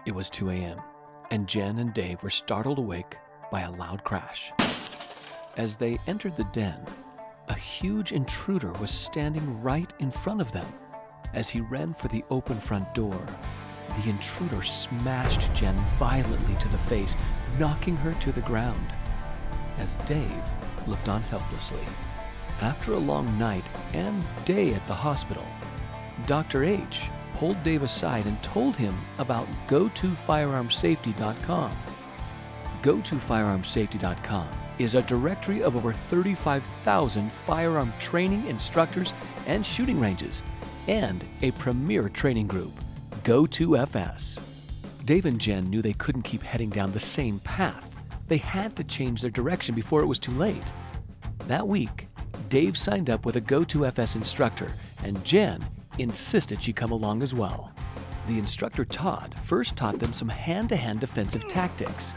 It was 2 a.m., and Jen and Dave were startled awake by a loud crash. As they entered the den, a huge intruder was standing right in front of them. As he ran for the open front door, the intruder smashed Jen violently to the face, knocking her to the ground, as Dave looked on helplessly. After a long night and day at the hospital, Dr. H pulled Dave aside and told him about Go2FireArmSafety.com. Go2FireArmSafety.com is a directory of over 35,000 firearm training instructors and shooting ranges, and a premier training group, Go2FS. Dave and Jen knew they couldn't keep heading down the same path. They had to change their direction before it was too late. That week, Dave signed up with a Go2FS instructor, and Jen insisted she come along as well. The instructor Todd first taught them some hand-to-hand defensive tactics.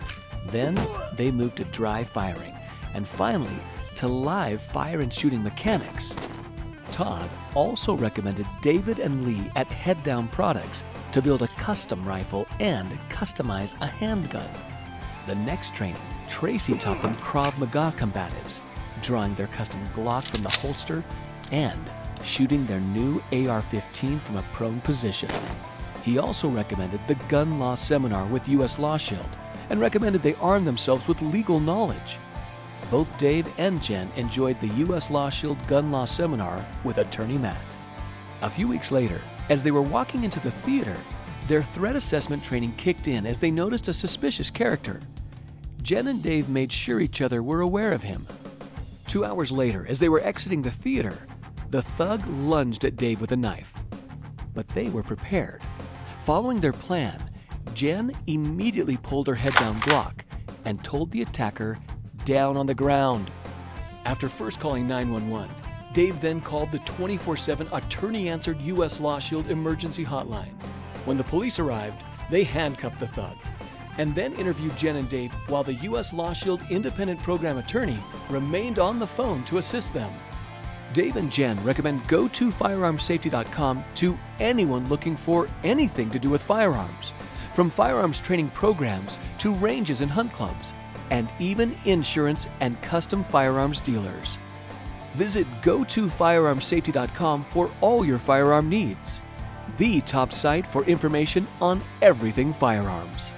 Then they moved to dry firing, and finally to live fire and shooting mechanics. Todd also recommended David and Lee at Head Down Products to build a custom rifle and customize a handgun. The next training, Tracy taught them Krav Maga combatives, drawing their custom Glock from the holster and shooting their new AR-15 from a prone position. He also recommended the Gun Law Seminar with U.S. Law Shield and recommended they arm themselves with legal knowledge. Both Dave and Jen enjoyed the U.S. Law Shield Gun Law Seminar with attorney Matt. A few weeks later, as they were walking into the theater, their threat assessment training kicked in as they noticed a suspicious character. Jen and Dave made sure each other were aware of him. 2 hours later, as they were exiting the theater, the thug lunged at Dave with a knife. But they were prepared. Following their plan, Jen immediately pulled her head-down Glock and told the attacker down on the ground. After first calling 911, Dave then called the 24/7 attorney-answered U.S. Law Shield emergency hotline. When the police arrived, they handcuffed the thug and then interviewed Jen and Dave while the U.S. Law Shield independent program attorney remained on the phone to assist them. Dave and Jen recommend Go2FireArmSafety.com to anyone looking for anything to do with firearms, from firearms training programs to ranges and hunt clubs, and even insurance and custom firearms dealers. Visit Go2FireArmSafety.com for all your firearm needs. The top site for information on everything firearms.